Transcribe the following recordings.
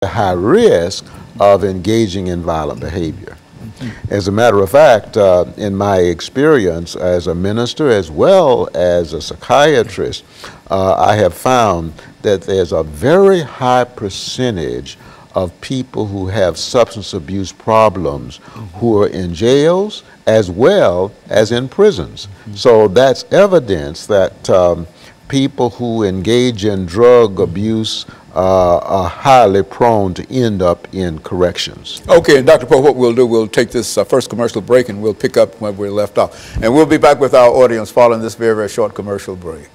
a high risk of engaging in violent behavior. As a matter of fact, in my experience as a minister as well as a psychiatrist, I have found that there's a very high percentage of people who have substance abuse problems who are in jails as well as in prisons. So that's evidence that people who engage in drug abuse are highly prone to end up in corrections. Okay, and Dr. Poe, what we'll do, we'll take this first commercial break and we'll pick up where we left off. And we'll be back with our audience following this very, very short commercial break.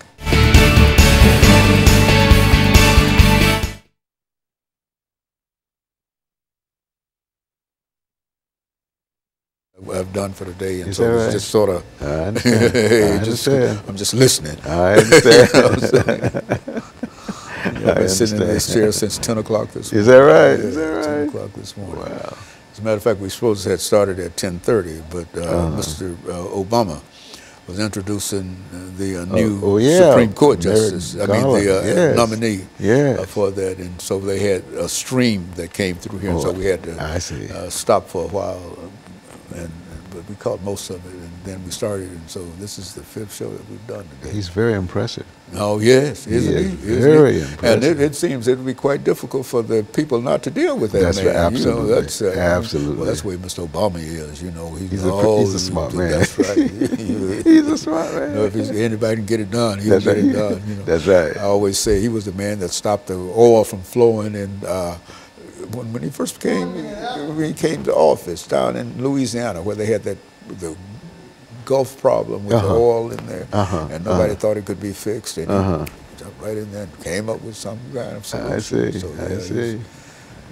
I've done for the day, and Is so that it's right? just sort of, I understand. I understand. I'm just listening. I understand. I've been sitting in this chair since 10 o'clock this morning. Is that right? Yeah, Is that right? 10 o'clock this morning. Wow. As a matter of fact, we supposed to have started at 10:30, but Mr. Obama was introducing the new Supreme Court justice, the nominee for that, and so they had a stream that came through here, and so we had to stop for a while, but we caught most of it, and then we started, and so this is the 5th show that we've done today. He's very impressive. Oh, yes, isn't he? Very impressive. And it seems it would be quite difficult for the people not to deal with that That's man. Right, absolutely. You know, that's, absolutely. Well, that's the way Mr. Obama is, you know. He's a smart man. That's right. He's a smart man. You know, if anybody can get it done, he'll get it done. You know. That's right. I always say he was the man that stopped the oil from flowing, and when he first came to office down in Louisiana, where they had the Gulf problem with the oil in there, and nobody thought it could be fixed, and he jumped right in there and came up with some kind of solution. I see. So, I see.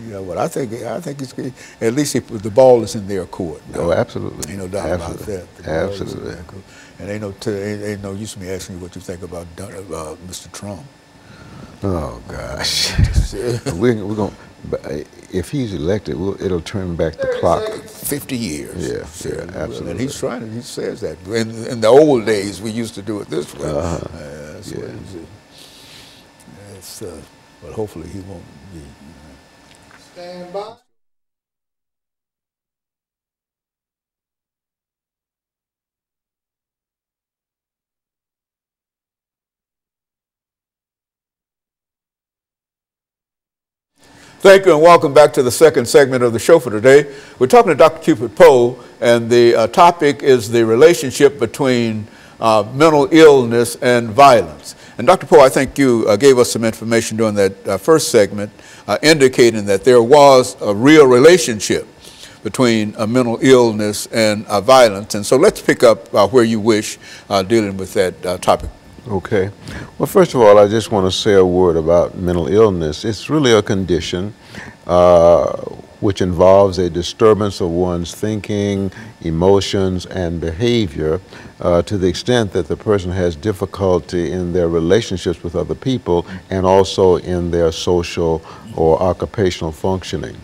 You know, but I think it's at least the ball is in their court. Oh, absolutely. Ain't no doubt about that. Absolutely. And ain't no use me asking you what you think about Mr. Trump. Oh gosh, we're going. If he's elected, it'll turn back the clock 50 years. Yeah, absolutely. And he's trying to. He says that in the old days we used to do it this way. That's what he's. But hopefully he won't be. Stand by. Thank you and welcome back to the second segment of the show for today. We're talking to Dr. CPoe, and the topic is the relationship between mental illness and violence. And Dr. Poe, I think you gave us some information during that first segment indicating that there was a real relationship between mental illness and violence. And so let's pick up where you wish dealing with that topic. Okay. Well, first of all, I just want to say a word about mental illness. It's really a condition which involves a disturbance of one's thinking, emotions, and behavior to the extent that the person has difficulty in their relationships with other people and also in their social or occupational functioning.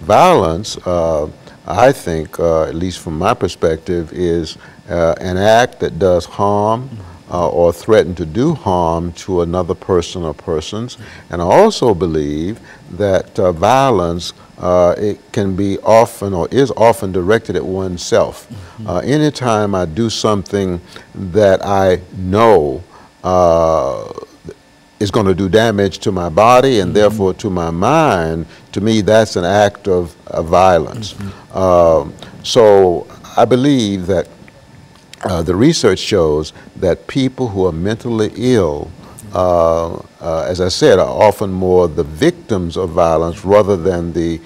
Violence, I think, at least from my perspective, is an act that does harm or threaten to do harm to another person or persons. And I also believe that violence, it can be often or is often directed at oneself. Anytime I do something that I know is going to do damage to my body and therefore to my mind, to me that's an act of violence. So I believe that the research shows that people who are mentally ill, as I said, are often more the victims of violence rather than the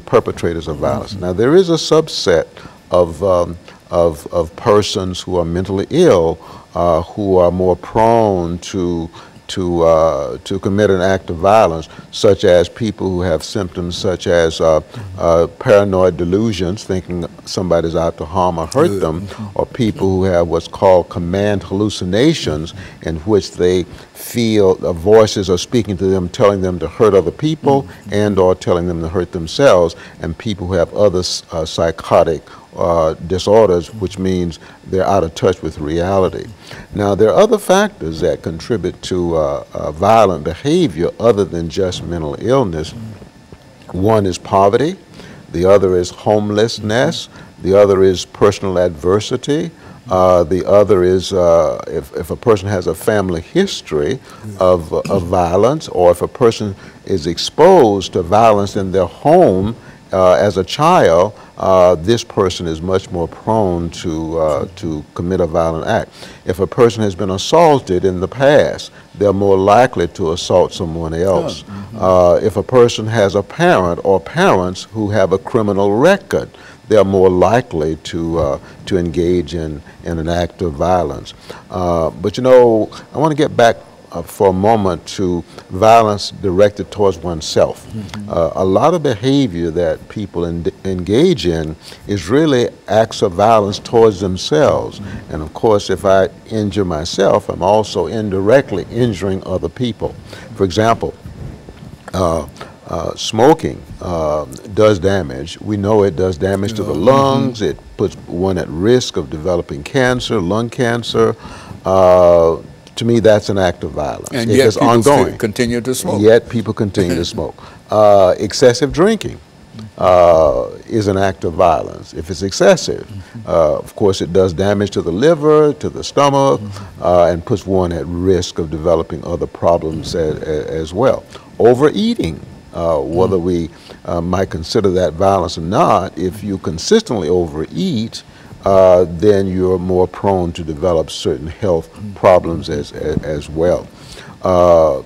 perpetrators of violence. Now, there is a subset of persons who are mentally ill who are more prone to commit an act of violence, such as people who have symptoms such as paranoid delusions, thinking somebody's out to harm or hurt them, or people who have what's called command hallucinations, in which they feel voices are speaking to them, telling them to hurt other people and or telling them to hurt themselves, and people who have other psychotic disorders, which means they're out of touch with reality. Now, there are other factors that contribute to violent behavior other than just mental illness. One is poverty, the other is homelessness, the other is personal adversity, the other is if a person has a family history of violence, or if a person is exposed to violence in their home as a child, this person is much more prone to commit a violent act. If a person has been assaulted in the past, they're more likely to assault someone else. If a person has a parent or parents who have a criminal record, they're more likely to engage in an act of violence. But you know, I want to get back for a moment to violence directed towards oneself. A lot of behavior that people engage in is really acts of violence towards themselves. And of course, if I injure myself, I'm also indirectly injuring other people. For example, smoking does damage. We know it does damage to the lungs. It puts one at risk of developing cancer, lung cancer. To me, that's an act of violence. And yet people ongoing. Continue to smoke. Yet people continue to smoke. Excessive drinking is an act of violence. If it's excessive, of course, it does damage to the liver, to the stomach, and puts one at risk of developing other problems as well. Overeating, whether we might consider that violence or not, if you consistently overeat, then you're more prone to develop certain health problems as well.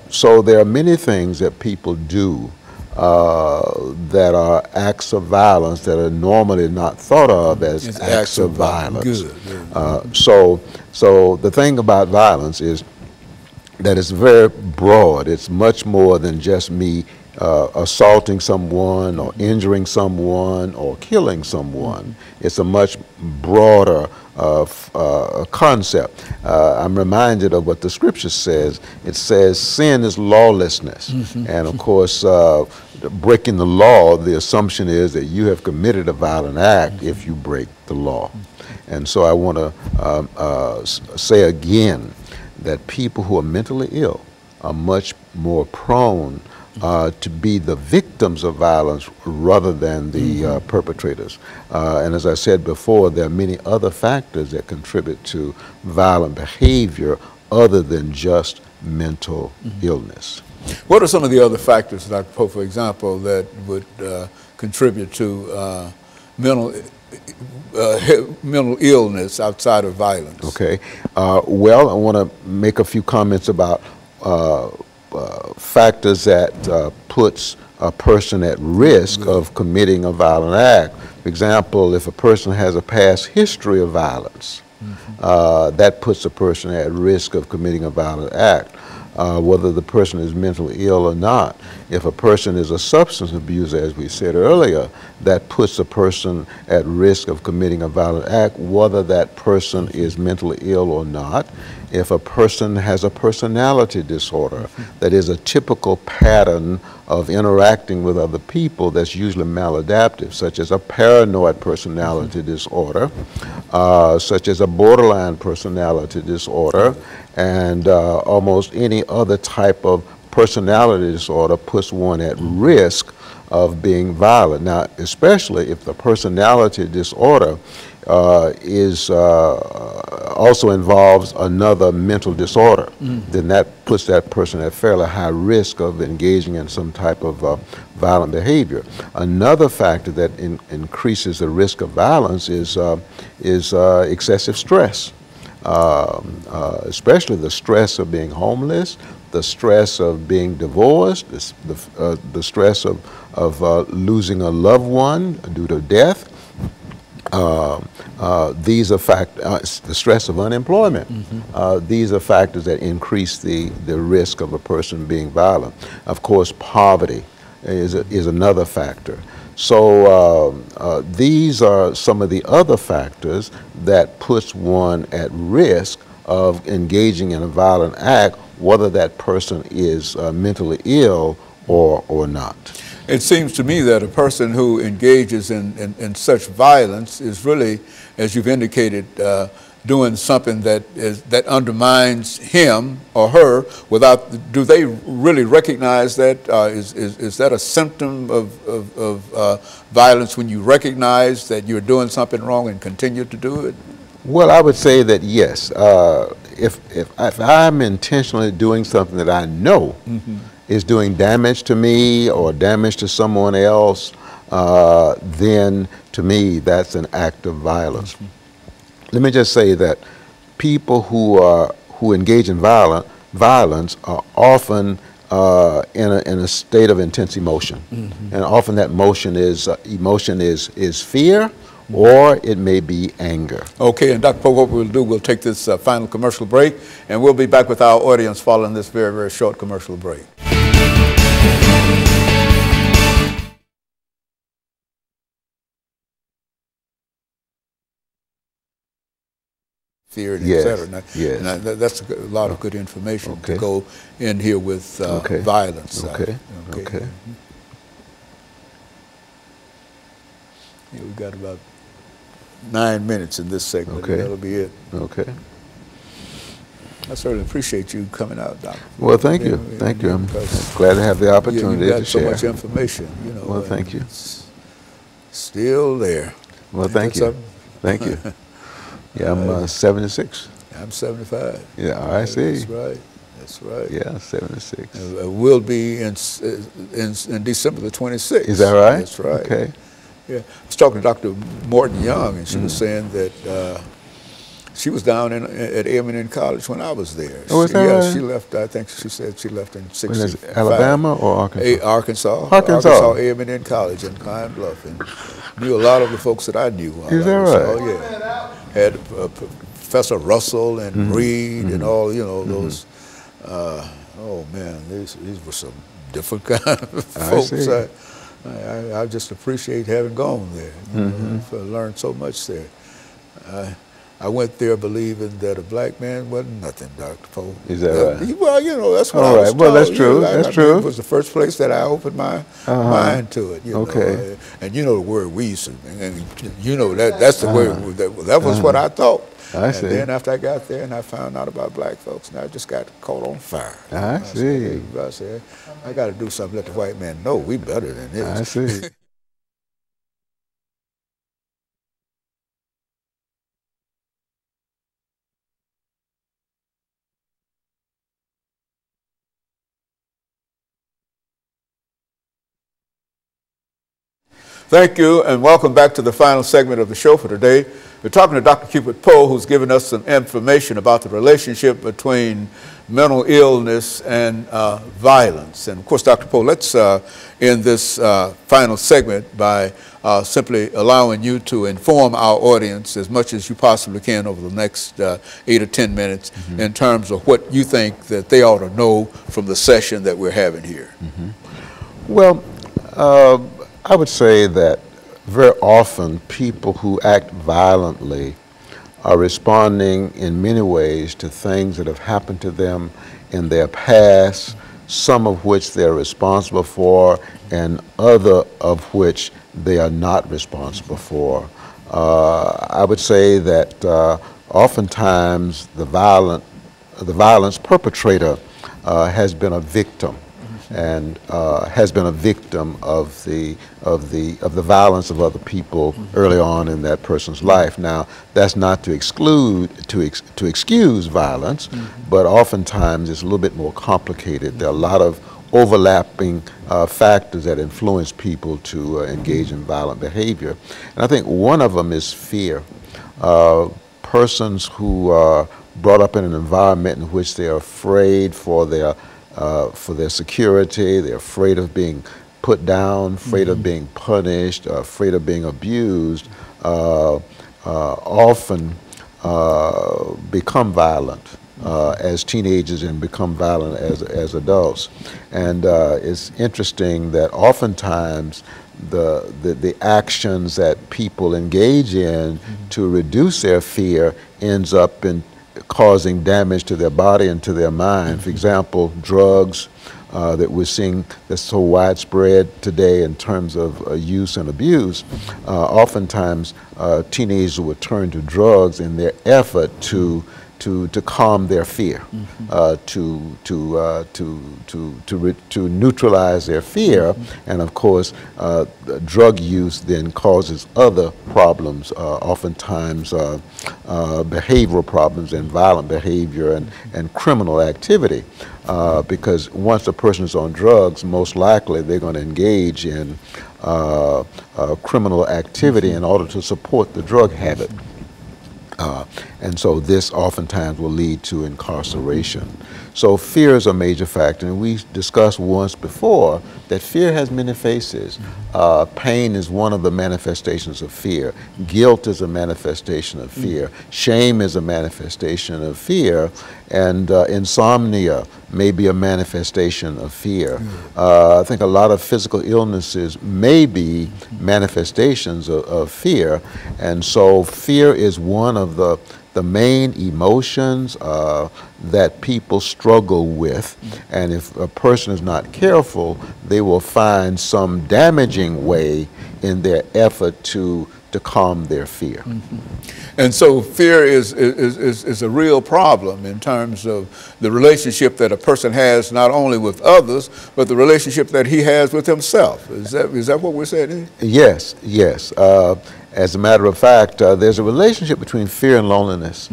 So there are many things that people do that are acts of violence that are normally not thought of as acts of violence. Good. So the thing about violence is that it's very broad. It's much more than just me assaulting someone or injuring someone or killing someone. It's a much broader concept. I'm reminded of what the scripture says. It says sin is lawlessness. And of course, breaking the law, the assumption is that you have committed a violent act if you break the law. And so I want to say again that people who are mentally ill are much more prone to be the victims of violence rather than the perpetrators. And as I said before, there are many other factors that contribute to violent behavior other than just mental illness. What are some of the other factors, Dr. Poe, for example, that would contribute to mental illness outside of violence? Okay. Well, I want to make a few comments about factors that puts a person at risk of committing a violent act. For example, if a person has a past history of violence, that puts a person at risk of committing a violent act, whether the person is mentally ill or not. If a person is a substance abuser, as we said earlier, that puts a person at risk of committing a violent act, whether that person is mentally ill or not. If a person has a personality disorder, that is a typical pattern of interacting with other people that's usually maladaptive, such as a paranoid personality disorder, such as a borderline personality disorder, and almost any other type of personality disorder puts one at risk of being violent. Now, especially if the personality disorder also involves another mental disorder, then that puts that person at fairly high risk of engaging in some type of violent behavior. Another factor that increases the risk of violence is excessive stress, especially the stress of being homeless, the stress of being divorced, the stress of losing a loved one due to death. These are the stress of unemployment. These are factors that increase the risk of a person being violent. Of course, poverty is another factor. So these are some of the other factors that puts one at risk of engaging in a violent act, whether that person is mentally ill or not. It seems to me that a person who engages in such violence is really, as you've indicated, doing something that undermines him or her without, do they really recognize that? Is that a symptom of violence when you recognize that you're doing something wrong and continue to do it? Well, I would say that yes. If I'm intentionally doing something that I know is doing damage to me or damage to someone else, then to me that's an act of violence. Let me just say that people who engage in violence are often in a state of intense emotion, and often that emotion is fear, or it may be anger. Okay, and Dr. Poe, what we'll do, we'll take this final commercial break, and we'll be back with our audience following this very, very short commercial break. Fear, and Yes, et cetera. yes. And that's a lot of good information to go in here with violence. Okay. Yeah, we've got about 9 minutes in this segment. Okay. That'll be it. Okay. I certainly appreciate you coming out, Doctor. Well, thank you. Thank you. I'm glad to have the opportunity you got to so share. much information, you know. Well, thank you. It's still there. Well, thank you. Thank you. Yeah, I'm 76. I'm 75. Yeah, I see. That's right. That's right. Yeah, 76. We'll be in December the 26th. Is that right? That's right. Okay. Yeah, I was talking to Dr. Morton Young, and she was saying that she was down at A&M College when I was there. Oh, is that right? She left. I think she said she left in '65. Alabama or Arkansas? Arkansas A&M College in Pine Bluff, and knew a lot of the folks that I knew. Is that right? Oh yeah, had Professor Russell and Reed and all, you know, those. Oh man, these were some different kind of folks. I just appreciate having gone there. You know, I learned so much there. I went there believing that a black man wasn't nothing, Dr. Poe. Is that right? Well, you know, that's what I was told. Well, that's true. You know, that's true. It was the first place that I opened my mind to it. You Okay. know? And you know the word we used to, and you know that's the word, that was what I thought. I see. And then after I got there and I found out about black folks, and I just got caught on fire. I see. I said, I got to do something, let the white man know we better than this. I see. Thank you, and welcome back to the final segment of the show for today. We're talking to Dr. CPoe, who's given us some information about the relationship between mental illness and violence. And of course, Dr. Poe, let's end this final segment by simply allowing you to inform our audience as much as you possibly can over the next 8 or 10 minutes in terms of what you think that they ought to know from the session that we're having here. Well, I would say that very often people who act violently are responding in many ways to things that have happened to them in their past, some of which they're responsible for, and other of which they are not responsible for. I would say that oftentimes the violence perpetrator has been a victim, and has been a victim of the violence of other people early on in that person's life. Now, that's not to excuse violence, but oftentimes it's a little bit more complicated. There are a lot of overlapping factors that influence people to engage in violent behavior, and I think one of them is fear. Persons who are brought up in an environment in which they are afraid for their security, they're afraid of being put down, afraid of being punished, afraid of being abused, often become violent as teenagers and become violent as adults. And it's interesting that oftentimes the actions that people engage in to reduce their fear ends up in causing damage to their body and to their mind. For example, drugs, that we're seeing that's so widespread today in terms of use and abuse, oftentimes teenagers will turn to drugs in their effort to calm their fear, to neutralize their fear, and of course, drug use then causes other problems, oftentimes behavioral problems and violent behavior and criminal activity, because once a person is on drugs, most likely they're going to engage in criminal activity in order to support the drug habit. And so this oftentimes will lead to incarceration. So fear is a major factor, and we discussed once before that fear has many faces. Pain is one of the manifestations of fear. Guilt is a manifestation of fear. Shame is a manifestation of fear, and insomnia may be a manifestation of fear. I think a lot of physical illnesses may be manifestations of fear, and so fear is one of the main emotions that people struggle with, and if a person is not careful, they will find some damaging way in their effort to calm their fear. And so fear is a real problem in terms of the relationship that a person has not only with others, but the relationship that he has with himself. Is that what we're saying? Yes, yes. As a matter of fact, there's a relationship between fear and loneliness.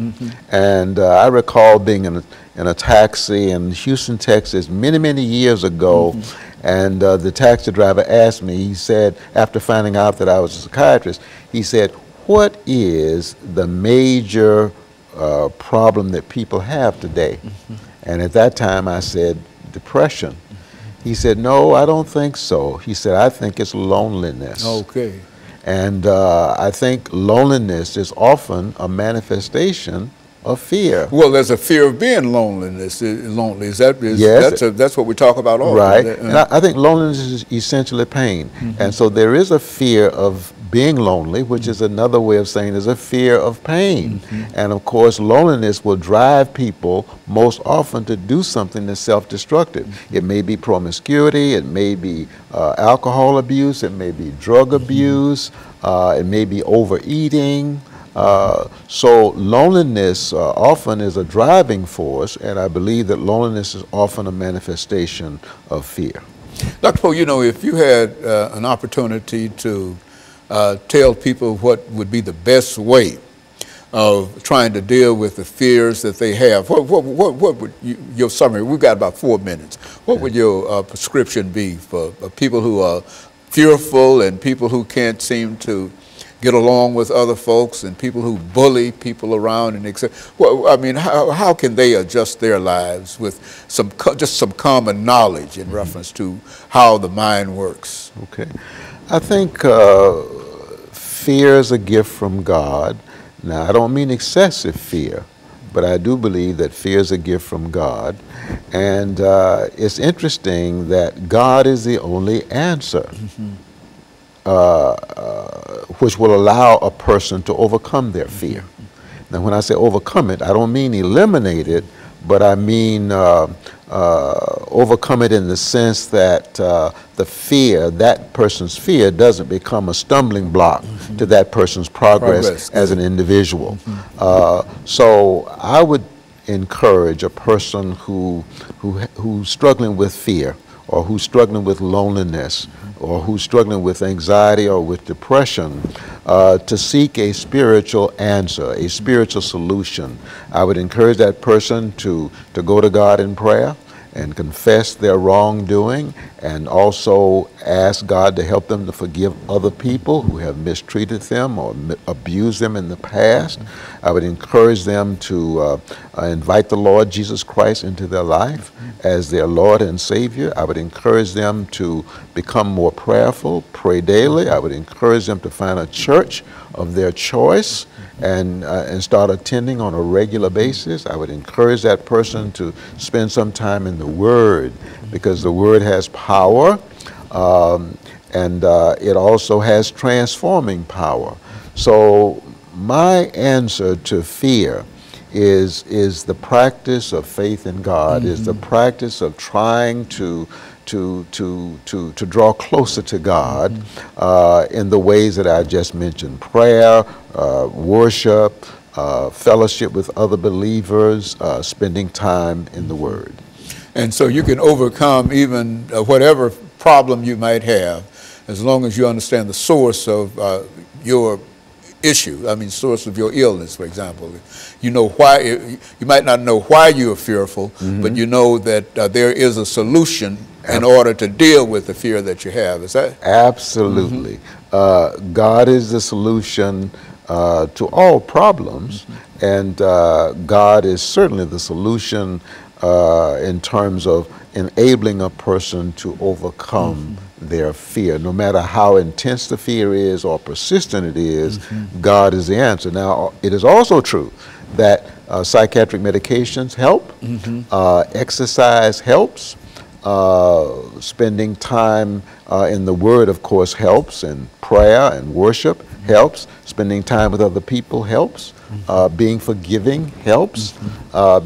And I recall being in a taxi in Houston, Texas, many, many years ago, and the taxi driver asked me, he said, after finding out that I was a psychiatrist, he said, what is the major problem that people have today? And at that time I said, depression. He said, no, I don't think so. He said, I think it's loneliness. Okay. And I think loneliness is often a manifestation of fear. Well, there's a fear of being lonely. Yes. That's what we talk about often. Right. And I think loneliness is essentially pain. And so there is a fear of being lonely, which is another way of saying there's a fear of pain. And of course, loneliness will drive people most often to do something that's self-destructive. It may be promiscuity, it may be alcohol abuse, it may be drug abuse, it may be overeating. So loneliness often is a driving force, and I believe that loneliness is often a manifestation of fear. Dr. Poe, you know, if you had an opportunity to tell people what would be the best way of trying to deal with the fears that they have, what would your summary? We've got about 4 minutes. What would your prescription be for people who are fearful and people who can't seem to get along with other folks and people who bully people around and etc. Well, I mean, how can they adjust their lives with just some common knowledge in reference to how the mind works? Okay. I think fear is a gift from God. Now, I don't mean excessive fear, but I do believe that fear is a gift from God. And it's interesting that God is the only answer. Which will allow a person to overcome their fear. Now, when I say overcome it, I don't mean eliminate it, but I mean overcome it in the sense that the fear, that person's fear, doesn't become a stumbling block to that person's progress as an individual. So I would encourage a person who's struggling with fear, or who's struggling with loneliness, or who's struggling with anxiety or with depression, to seek a spiritual answer, a spiritual solution. I would encourage that person to go to God in prayer and confess their wrongdoing, and also ask God to help them to forgive other people who have mistreated them or abused them in the past. I would encourage them to invite the Lord Jesus Christ into their life as their Lord and Savior. I would encourage them to become more prayerful, pray daily. I would encourage them to find a church of their choice and start attending on a regular basis. I would encourage that person to spend some time in the Word, because the Word has power, and it also has transforming power. So my answer to fear is the practice of faith in God, is the practice of trying to draw closer to God in the ways that I just mentioned: prayer, worship, fellowship with other believers, spending time in the Word. And so you can overcome even whatever problem you might have, as long as you understand the source of your issue. I mean, source of your illness, for example. You know why. You might not know why you are fearful, but you know that there is a solution in order to deal with the fear that you have. Is that? Absolutely. God is the solution to all problems, and God is certainly the solution in terms of enabling a person to overcome their fear. No matter how intense the fear is or persistent it is, God is the answer. Now, it is also true that psychiatric medications help, exercise helps, spending time in the Word, of course, helps, and prayer and worship helps, spending time with other people helps, being forgiving helps,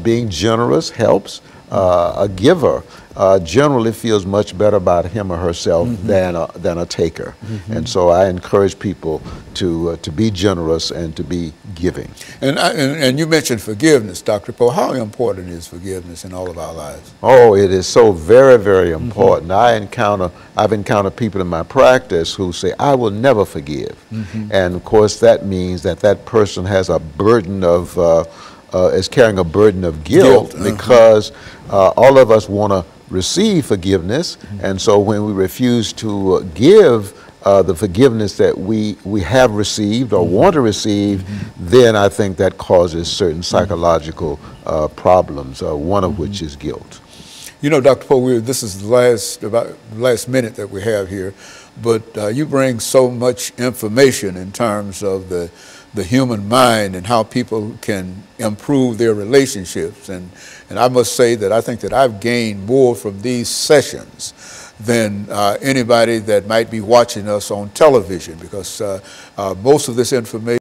being generous helps. A giver generally feels much better about him or herself than a taker. And so I encourage people to be generous and to be giving. And you mentioned forgiveness, Dr. Poe. How important is forgiveness in all of our lives? Oh, it is so very, very important. I've encountered people in my practice who say, "I will never forgive." And of course that means that that person has a burden of is carrying a burden of guilt, because all of us want to receive forgiveness, and so when we refuse to give the forgiveness that we have received or want to receive, then I think that causes certain psychological problems, one of which is guilt. You know, Dr. Poe, this is the last minute that we have here, but you bring so much information in terms of the human mind and how people can improve their relationships. And I must say that I think that I've gained more from these sessions than anybody that might be watching us on television, because most of this information